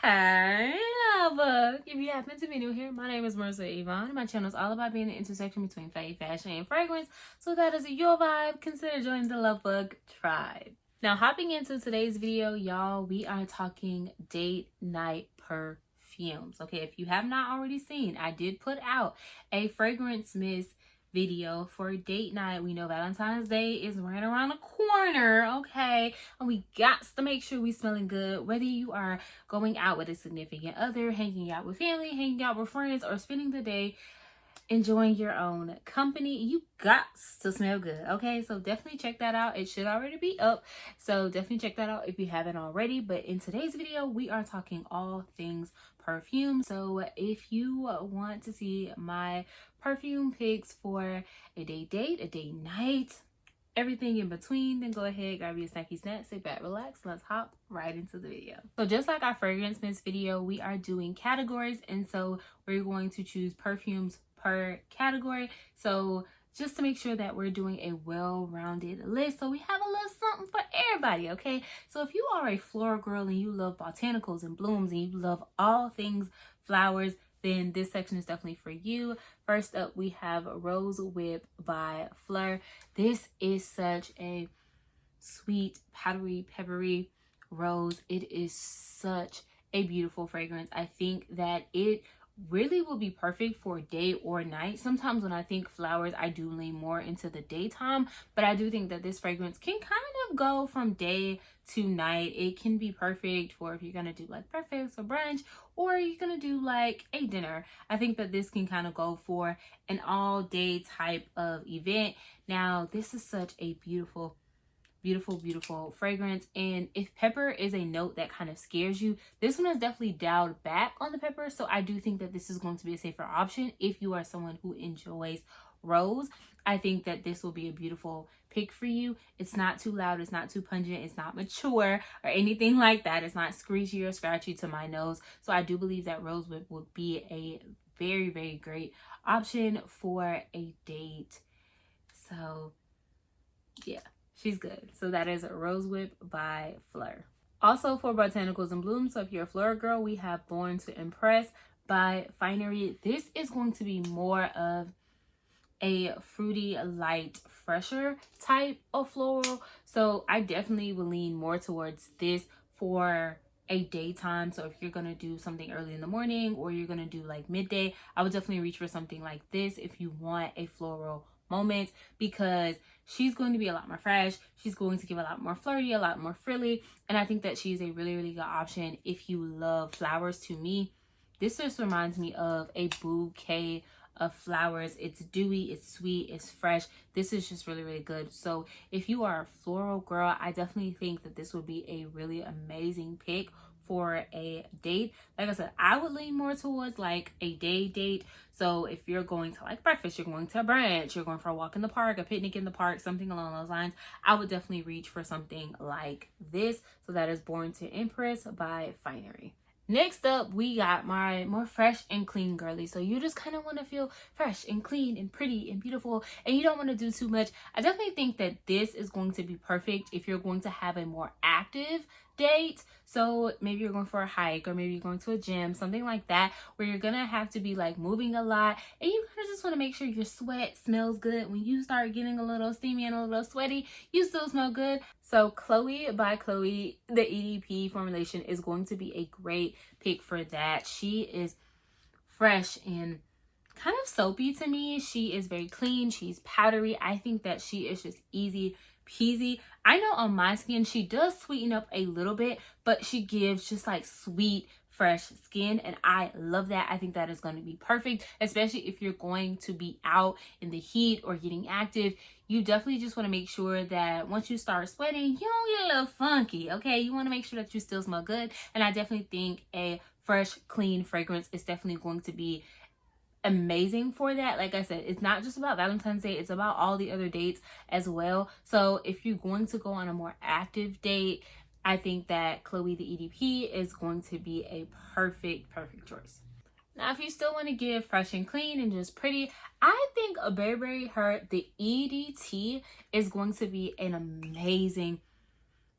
Hey, Lovebug. If you happen to be new here, my name is Marissa Yvonne, and my channel is all about being the intersection between faith, fashion, and fragrance. So that is your vibe. Consider joining the Lovebug tribe. Now, hopping into today's video, y'all, we are talking date night perfumes. Okay, if you have not already seen, I did put out a fragrance mist video for date night. We know Valentine's Day is right around the corner, okay? And we got to make sure we smelling good, whether you are going out with a significant other, hanging out with family, hanging out with friends, or spending the day enjoying your own company. You got to smell good, okay? So definitely check that out. It should already be up, so definitely check that out if you haven't already. But in today's video, we are talking all things perfume. So if you want to see my perfume picks for a date, a date night, everything in between, then go ahead, grab your snacky snack, sit back, relax, let's hop right into the video. So just like our fragrance mist video, we are doing categories, and so we're going to choose perfumes per category. So just to make sure that we're doing a well-rounded list, so we have a little something for everybody, okay? So if you are a floral girl and you love botanicals and blooms and you love all things flowers, then this section is definitely for you. First up, we have Rose Whip by Fleur. This is such a sweet, powdery, peppery rose. It is such a beautiful fragrance. I think that it really will be perfect for day or night. Sometimes when I think flowers, I do lean more into the daytime, but I do think that this fragrance can kind of go from day to night. It can be perfect for if you're gonna do like breakfast or brunch, or you're gonna do like a dinner. I think that this can kind of go for an all day type of event. Now, this is such a beautiful fragrance, and if pepper is a note that kind of scares you, this one is definitely dialed back on the pepper. So I do think that this is going to be a safer option if you are someone who enjoys rose. I think that this will be a beautiful pick for you. It's not too loud, it's not too pungent, it's not mature or anything like that. It's not screechy or scratchy to my nose. So I do believe that Rose Whip would be a very great option for a date. So yeah, she's good. So that is Rose Whip by Fleur. Also for Botanicals and Blooms, so if you're a floral girl, we have Born to Impress by Finery. This is going to be more of a fruity, light, fresher type of floral. So I definitely will lean more towards this for a daytime. So if you're gonna do something early in the morning or you're gonna do like midday, I would definitely reach for something like this if you want a floral moment, because she's going to be a lot more fresh. She's going to give a lot more flirty, a lot more frilly, and I think that she's a really good option if you love flowers. To me, this just reminds me of a bouquet of flowers. It's dewy, it's sweet, it's fresh. This is just really good. So if you are a floral girl, I definitely think that this would be a really amazing pick for a date. Like I said, I would lean more towards like a day date. So if you're going to like breakfast, you're going to a brunch, you're going for a walk in the park, a picnic in the park, something along those lines, I would definitely reach for something like this. So that is Born to Impress by Finery. Next up, we got my more fresh and clean girly. So you just kind of want to feel fresh and clean and pretty and beautiful, and you don't want to do too much. I definitely think that this is going to be perfect if you're going to have a more active date. So maybe you're going for a hike, or maybe you're going to a gym, something like that, where you're gonna have to be like moving a lot, and you kind of just want to make sure your sweat smells good. When you start getting a little steamy and a little sweaty, you still smell good. So Chloe by Chloe, the EDP formulation, is going to be a great pick for that. She is fresh and kind of soapy to me. She is very clean, she's powdery. I think that she is just easy peasy. I know on my skin she does sweeten up a little bit, but she gives just like sweet, fresh skin, and I love that. I think that is going to be perfect, especially if you're going to be out in the heat or getting active. You definitely just want to make sure that once you start sweating, you don't get a little funky, okay? You want to make sure that you still smell good, and I definitely think a fresh, clean fragrance is definitely going to be amazing for that. Like I said, it's not just about Valentine's Day, it's about all the other dates as well. So if you're going to go on a more active date, I think that Chloe the EDP is going to be a perfect choice. Now, if you still want to give fresh and clean and just pretty, I think a Burberry Her the EDT is going to be an amazing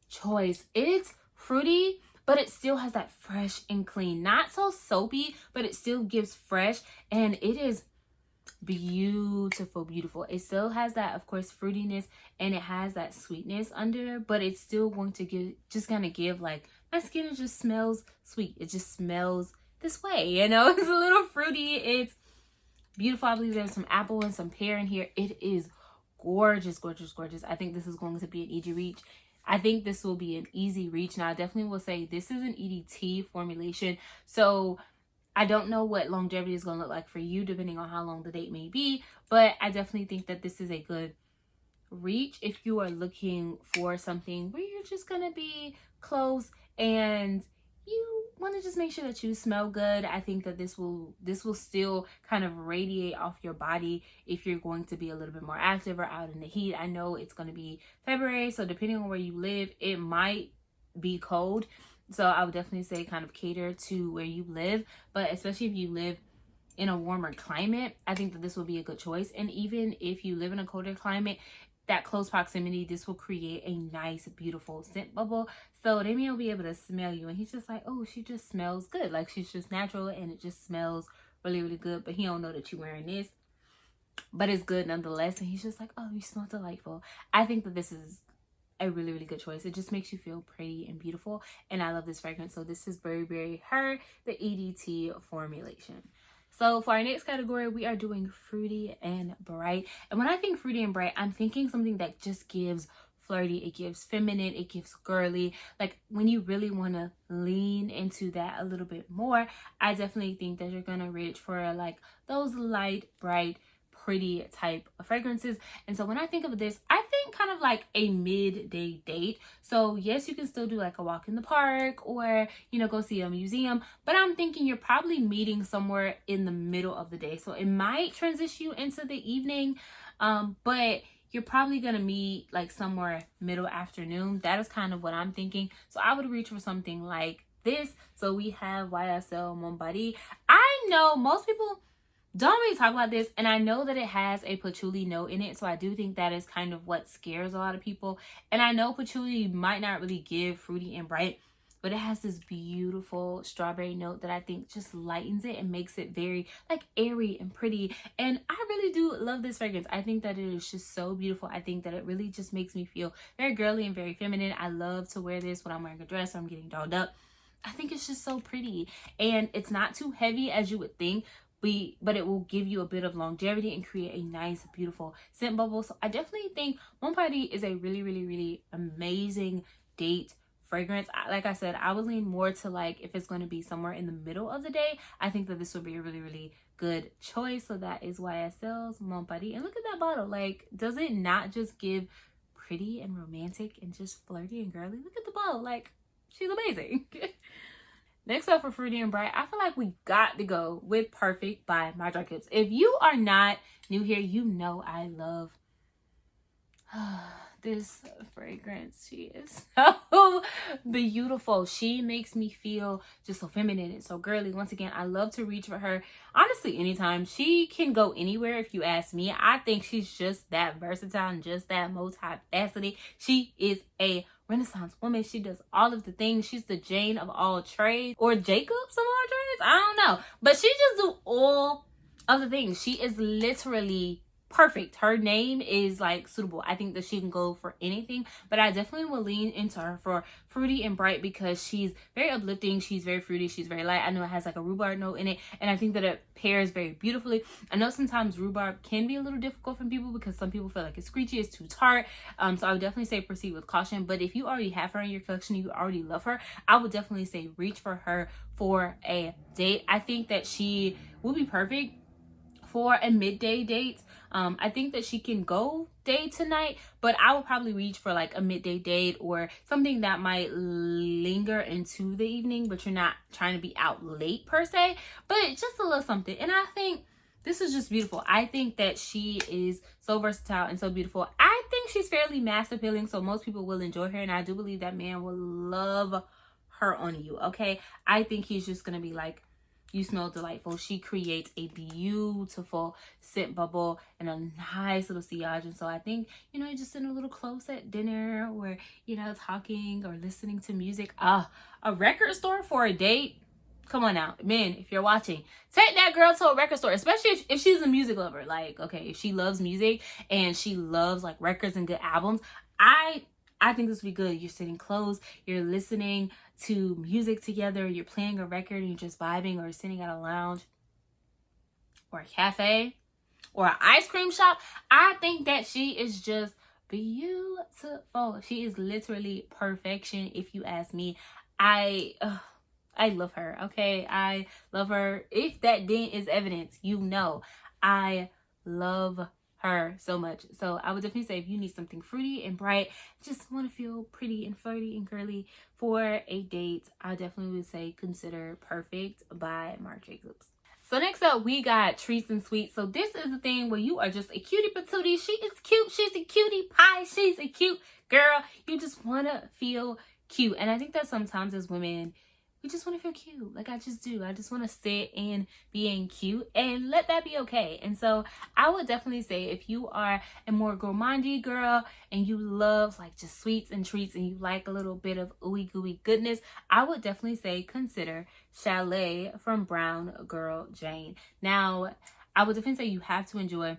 choice. It's fruity, but it still has that fresh and clean, not so soapy, but it still gives fresh, and it is beautiful, beautiful. It still has that, of course, fruitiness, and it has that sweetness under, but it's still going to give, just kind of give like, my skin, it just smells sweet. It just smells this way, you know. It's a little fruity. It's beautiful. I believe there's some apple and some pear in here. It is gorgeous, gorgeous, gorgeous. I think this is going to be an easy reach. I think this will be an easy reach. Now, I definitely will say this is an EDT formulation, so I don't know what longevity is going to look like for you, depending on how long the date may be, but I definitely think that this is a good reach if you are looking for something where you're just going to be close and you want to just make sure that you smell good. I think that this will still kind of radiate off your body if you're going to be a little bit more active or out in the heat. I know it's going to be February, so depending on where you live, it might be cold. So I would definitely say kind of cater to where you live, but especially if you live in a warmer climate, I think that this will be a good choice. And even if you live in a colder climate, that close proximity, this will create a nice, beautiful scent bubble. So they may be able to smell you, and he's just like, oh, she just smells good. Like, she's just natural, and it just smells really, really good. But he don't know that you're wearing this, but it's good nonetheless. And he's just like, oh, you smell delightful. I think that this is a really, really good choice. It just makes you feel pretty and beautiful, and I love this fragrance. So this is Berry Berry Her, the EDT formulation. So for our next category, we are doing fruity and bright. And when I think fruity and bright, I'm thinking something that just gives flirty, it gives feminine, it gives girly. Like, when you really want to lean into that a little bit more, I definitely think that you're gonna reach for like those light, bright, pretty type of fragrances. And so when I think of this, I think kind of like a midday date. So yes, you can still do like a walk in the park, or, you know, go see a museum, but I'm thinking you're probably meeting somewhere in the middle of the day. So it might transition you into the evening, but you're probably gonna meet like somewhere middle afternoon. That is kind of what I'm thinking. So I would reach for something like this. So we have YSL Mon Paris. I know most people don't really talk about this, and I know that it has a patchouli note in it, so I do think that is kind of what scares a lot of people. And I know patchouli might not really give fruity and bright, but it has this beautiful strawberry note that I think just lightens it and makes it very like airy and pretty. And I really do love this fragrance. I think that it is just so beautiful. I think that it really just makes me feel very girly and very feminine. I love to wear this when I'm wearing a dress or I'm getting dolled up. I think it's just so pretty, and it's not too heavy as you would think, but it will give you a bit of longevity and create a nice, beautiful scent bubble. So I definitely think Mon Paris is a really, really, really amazing date fragrance. Like I said, I would lean more to like, if it's going to be somewhere in the middle of the day, I think that this would be a really, really good choice. So that is YSL's Mon Paris. And look at that bottle. Like, does it not just give pretty and romantic and just flirty and girly? Look at the bottle. Like, she's amazing. Next up for fruity and bright, I feel like we got to go with Perfect by My Dry Lips. If you are not new here, you know I love this fragrance. She is so beautiful. She makes me feel just so feminine and so girly. Once again, I love to reach for her. Honestly, anytime. She can go anywhere if you ask me. I think she's just that versatile and just that multifaceted. She is a Renaissance woman. She does all of the things. She's the Jane of all trades, or Jacob of all trades. I don't know, but she just do all of the things. She is literally perfect. Her name is like suitable. I think that she can go for anything, but I definitely will lean into her for fruity and bright because she's very uplifting. She's very fruity. She's very light. I know it has like a rhubarb note in it, and I think that it pairs very beautifully. I know sometimes rhubarb can be a little difficult for people because some people feel like it's screechy, it's too tart. So I would definitely say proceed with caution. But if you already have her in your collection, you already love her, I would definitely say reach for her for a date. I think that she will be perfect for a midday date. I think that she can go day to night, but I would probably reach for like a midday date or something that might linger into the evening, but you're not trying to be out late per se, but just a little something. And I think this is just beautiful. I think that she is so versatile and so beautiful. I think she's fairly mass appealing, so most people will enjoy her, and I do believe that man will love her on you, okay? I think he's just gonna be like you smell delightful. She creates a beautiful scent bubble and a nice little sillage. And so I think, you know, just sitting a little close at dinner, or, you know, talking or listening to music. A record store for a date. Come on now, men, if you're watching, take that girl to a record store, especially if she's a music lover. Like, okay, if she loves music and she loves like records and good albums, I think this would be good. You're sitting close, you're listening to music together, you're playing a record and you're just vibing, or sitting at a lounge or a cafe or an ice cream shop. I think that she is just beautiful. She is literally perfection, if you ask me. I love her, okay? I love her. If that dent is evidence, you know, I love her so much. So I would definitely say, if you need something fruity and bright, just want to feel pretty and flirty and girly for a date, I definitely would say consider Perfect by Marc Jacobs. So next up, we got Treats and Sweets. So this is the thing where you are just a cutie patootie. She is cute. She's a cutie pie. She's a cute girl. You just want to feel cute. And I think that sometimes as women, we just want to feel cute. Like, I just do. I just want to sit and being cute, and let that be okay. And so I would definitely say, if you are a more gourmandy girl and you love like just sweets and treats, and you like a little bit of ooey gooey goodness, I would definitely say consider Chalet from Brown Girl Jane. Now, I would definitely say you have to enjoy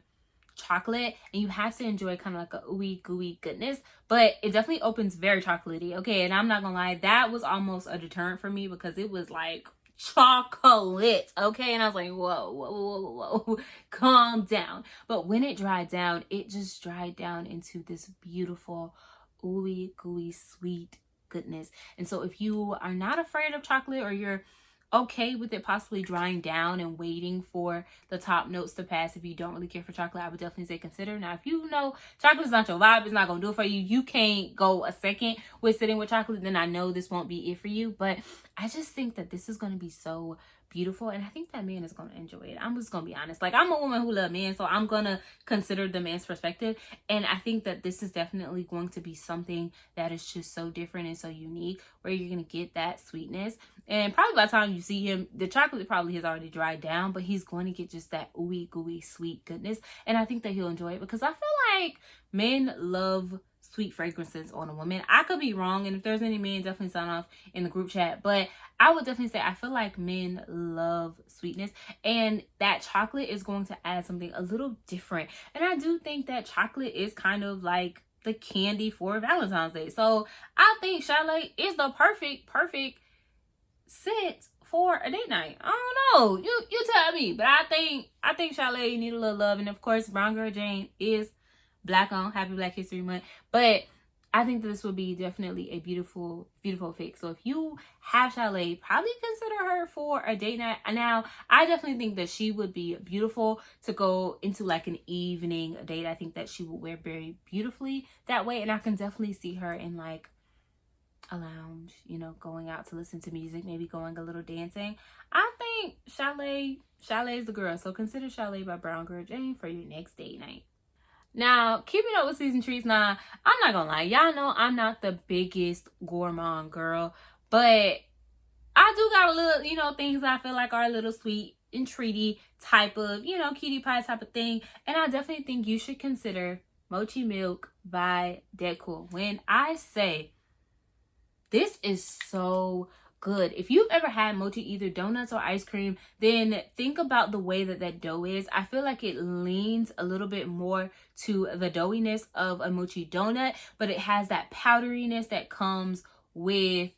chocolate, and you have to enjoy kind of like a ooey gooey goodness, but it definitely opens very chocolatey, okay? And I'm not gonna lie, that was almost a deterrent for me, because it was like chocolate, okay? And I was like, whoa, calm down. But when it dried down, it just dried down into this beautiful ooey gooey sweet goodness. And so if you are not afraid of chocolate, or you're okay with it possibly drying down and waiting for the top notes to pass, if you don't really care for chocolate, I would definitely say consider. Now, if you know chocolate is not your vibe, it's not gonna do it for you, you can't go a second with sitting with chocolate, then I know this won't be it for you. But I just think that this is gonna be so beautiful, and I think that man is gonna enjoy it. I'm just gonna be honest. Like, I'm a woman who loves men, so I'm gonna consider the man's perspective, and I think that this is definitely going to be something that is just so different and so unique, where you're gonna get that sweetness, and probably by the time you see him, the chocolate probably has already dried down, but he's going to get just that ooey gooey sweet goodness, and I think that he'll enjoy it, because I feel like men love sweet fragrances on a woman. I could be wrong, and if there's any men, definitely sign off in the group chat, but I would definitely say I feel like men love sweetness, and that chocolate is going to add something a little different. And I do think that chocolate is kind of like the candy for Valentine's Day. So I think Chalet is the perfect scent for a date night. I don't know, you tell me, but I think Chalet need a little love. And of course, Brown Girl Jane is Black on. Happy Black History Month. But I think that this would be definitely a beautiful fix. So if you have Chalet, probably consider her for a date night. Now, I definitely think that she would be beautiful to go into like an evening date. I think that she would wear very beautifully that way, and I can definitely see her in like a lounge, you know, going out to listen to music, maybe going a little dancing. I think Chalet is the girl. So consider Chalet by Brown Girl Jane for your next date night. Now, keeping up with season treats, now, I'm not gonna lie. Y'all know I'm not the biggest gourmand girl, but I do got a little, you know, things I feel like are a little sweet and treaty type of, you know, cutie pie type of thing. And I definitely think you should consider Mochi Milk by Deadcool. When I say this is so good. If you've ever had mochi, either donuts or ice cream, then think about the way that dough is. I feel like it leans a little bit more to the doughiness of a mochi donut, but it has that powderiness that comes with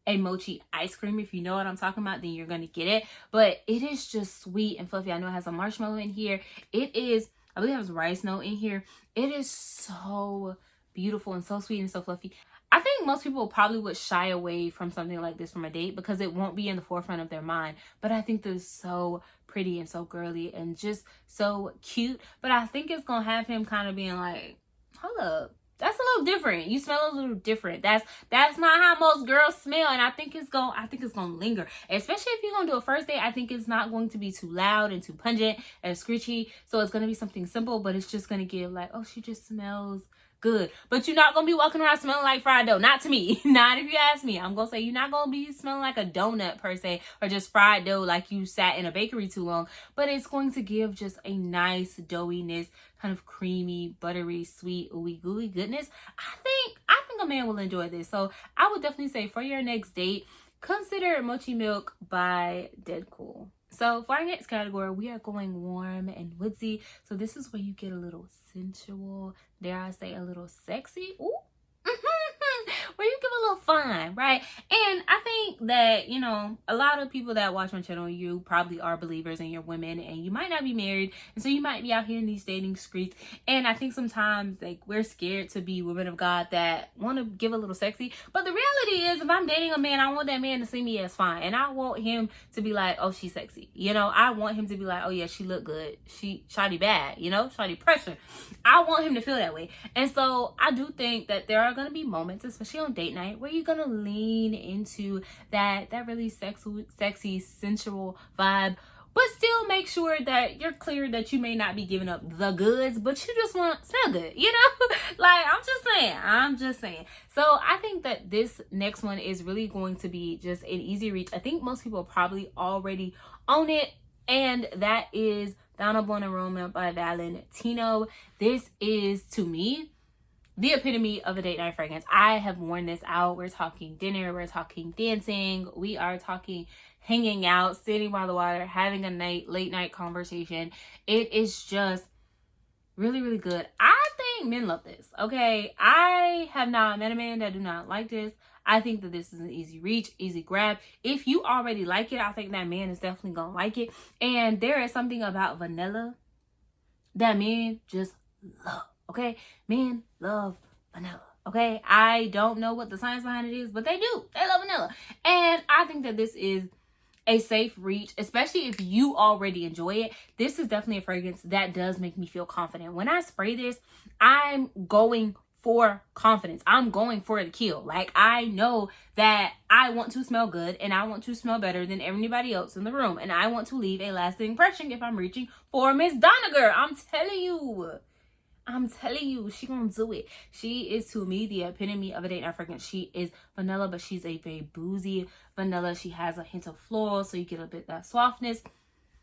a mochi ice cream. If you know what I'm talking about, then you're gonna get it. But it is just sweet and fluffy. I know it has a marshmallow in here. It is, I believe it has rice note in here. It is so beautiful and so sweet and so fluffy. I think most people probably would shy away from something like this from a date, because it won't be in the forefront of their mind. But I think this is so pretty and so girly and just so cute. But I think it's gonna have him kind of being like, hold up, that's a little different. You smell a little different. That's not how most girls smell. And I think it's gonna linger. Especially if you're gonna do a first date. I think it's not going to be too loud and too pungent and screechy. So it's gonna be something simple, but it's just gonna give like, oh, she just smells good. But you're not going to be walking around smelling like fried dough. Not to me. Not if you ask me. I'm going to say you're not going to be smelling like a donut per se, or just fried dough like you sat in a bakery too long. But it's going to give just a nice doughiness, kind of creamy, buttery, sweet, ooey gooey goodness. I think a man will enjoy this. So I would definitely say for your next date, consider Mochi Milk by Dead Cool. So for our next category, we are going warm and woodsy. So this is where you get a little sensual, dare I say a little sexy. Ooh. Where you give a little fun, right? And I think that, you know, a lot of people that watch my channel, you probably are believers and you're women and you might not be married. And so you might be out here in these dating streets. And I think sometimes like we're scared to be women of God that want to give a little sexy. But the reality is if I'm dating a man, I want that man to see me as fine. And I want him to be like, oh, she's sexy. You know, I want him to be like, oh yeah, she look good. She shoddy bad, you know, shoddy pressure. I want him to feel that way. And so I do think that there are going to be moments, especially on date night, where you're going to lean into that really sexy, sensual vibe, but still make sure that you're clear that you may not be giving up the goods, but you just want to smell good, you know? Like, I'm just saying. So I think that this next one is really going to be just an easy reach. I think most people probably already own it, and that is Donna Buon Aroma by Valentino. This is, to me, the epitome of a date night fragrance. I have worn this out. We're talking dinner, we're talking dancing, we are talking hanging out, sitting by the water, having a late night conversation. It is just really, really good. I think men love this, okay? I have not met a man that do not like this. I think that this is an easy reach, easy grab. If you already like it, I think that man is definitely gonna like it. And there is something about vanilla that men just love. Okay, men love vanilla. Okay, I don't know what the science behind it is, but they do. They love vanilla. And I think that this is a safe reach, especially if you already enjoy it. This is definitely a fragrance that does make me feel confident. When I spray this, I'm going for confidence. I'm going for the kill. Like, I know that I want to smell good and I want to smell better than everybody else in the room. And I want to leave a lasting impression if I'm reaching for Miss Donna girl. I'm telling you, she gonna do it. She is, to me, the epitome of a date night fragrance. She is vanilla, but she's a very boozy vanilla. She has a hint of floral, so you get a bit of that softness.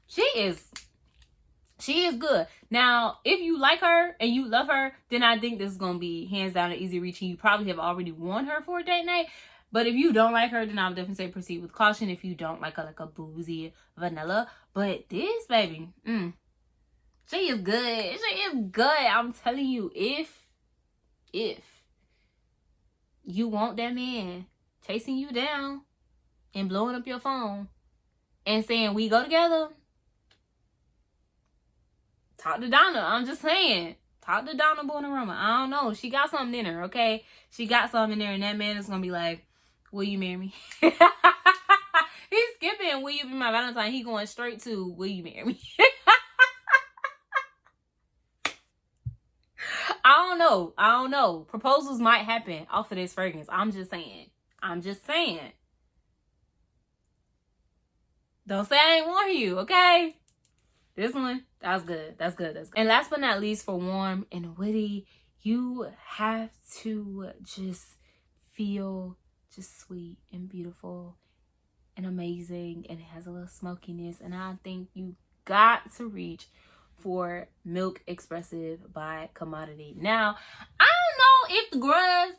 She is good. Now, if you like her and you love her, then I think this is gonna be hands down an easy reach. And you probably have already worn her for a date night. But if you don't like her, then I would definitely say proceed with caution if you don't like a boozy vanilla. But this, baby, she is good. She is good. I'm telling you, if you want that man chasing you down and blowing up your phone and saying, we go together, talk to Donna. I'm just saying. Talk to Donna Buon Aroma. I don't know. She got something in her, okay? She got something in there, and that man is going to be like, will you marry me? He's skipping, will you be my Valentine? He going straight to, will you marry me? I don't know. Proposals might happen off of this fragrance. I'm just saying. Don't say I ain't warn you, okay? This one, that's good. And last but not least, for warm and witty, you have to just feel just sweet and beautiful and amazing. And it has a little smokiness. And I think you got to reach for Milk Expressive by Commodity. Now, I don't know if the girls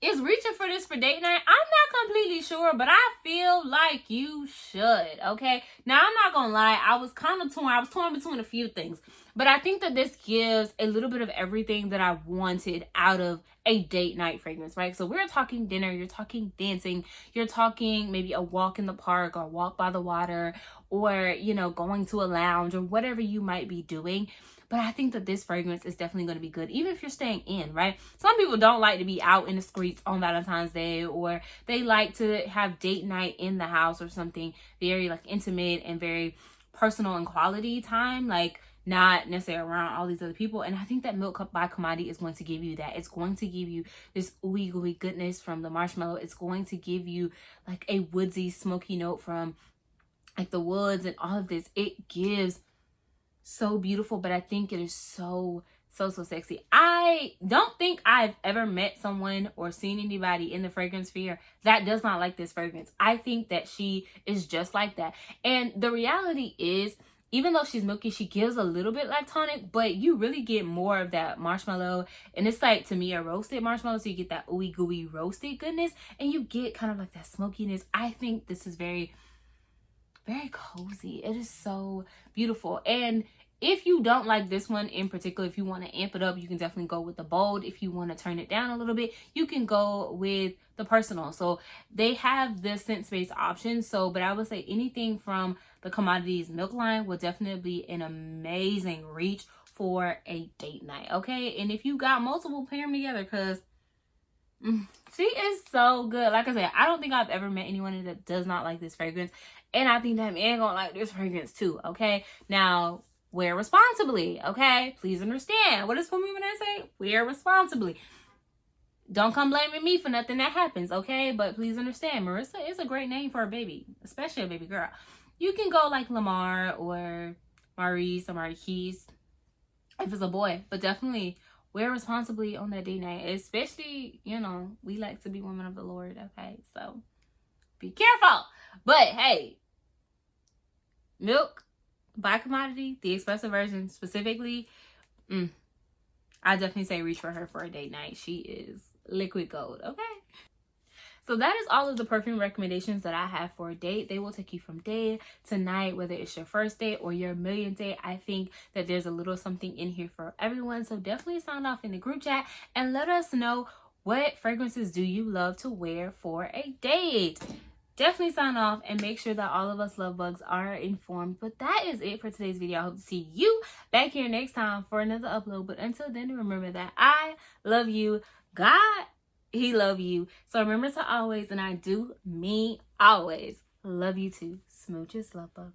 is reaching for this for date night. I'm not completely sure, but I feel like you should, okay? Now, I'm not gonna lie, I was kind of torn. I was torn between a few things, but I think that this gives a little bit of everything that I wanted out of a date night fragrance, right? So we're talking dinner, you're talking dancing, you're talking maybe a walk in the park or walk by the water, or, you know, going to a lounge or whatever you might be doing. But I think that this fragrance is definitely going to be good, even if you're staying in, right? Some people don't like to be out in the streets on Valentine's Day, or they like to have date night in the house or something very like intimate and very personal and quality time, like not necessarily around all these other people. And I think that Milk by Commodity is going to give you that. It's going to give you this ooey gooey goodness from the marshmallow. It's going to give you like a woodsy smoky note from like the woods and all of this. It gives so beautiful, but I think it is so So sexy. I don't think I've ever met someone or seen anybody in the fragrance sphere that does not like this fragrance. I think that she is just like that. And the reality is, even though she's milky, she gives a little bit like tonic, but you really get more of that marshmallow. And it's like, to me, a roasted marshmallow. So you get that ooey gooey roasted goodness, and you get kind of like that smokiness. I think this is very, very cozy. It is so beautiful. And if you don't like this one in particular, if you want to amp it up, you can definitely go with the bold. If you want to turn it down a little bit, you can go with the personal. So they have the scent-based options. So, but I would say anything from the Commodities Milk line will definitely be an amazing reach for a date night, okay? And if you got multiple, pair them together, because she is so good. Like I said, I don't think I've ever met anyone that does not like this fragrance. And I think that man gonna like this fragrance too, okay? Now, wear responsibly, okay? Please understand. What does women when I say? Wear responsibly. Don't come blaming me for nothing that happens, okay? But please understand, Marissa is a great name for a baby, especially a baby girl. You can go like Lamar or Maurice or Marquise if it's a boy, but definitely wear responsibly on that date night. Especially, you know, we like to be women of the Lord, okay? So be careful. But hey, Milk by Commodity, the espresso version specifically, I definitely say reach for her for a date night. She is liquid gold, okay? So that is all of the perfume recommendations that I have for a date. They will take you from day to night, whether it's your first date or your millionth date. I think that there's a little something in here for everyone. So definitely sign off in the group chat and let us know, what fragrances do you love to wear for a date? Definitely sign off and make sure that all of us love bugs are informed. But that is it for today's video. I hope to see you back here next time for another upload. But until then, remember that I love you. God, he love you. So remember to always, and I do mean always, love you too. Smooches, love bug.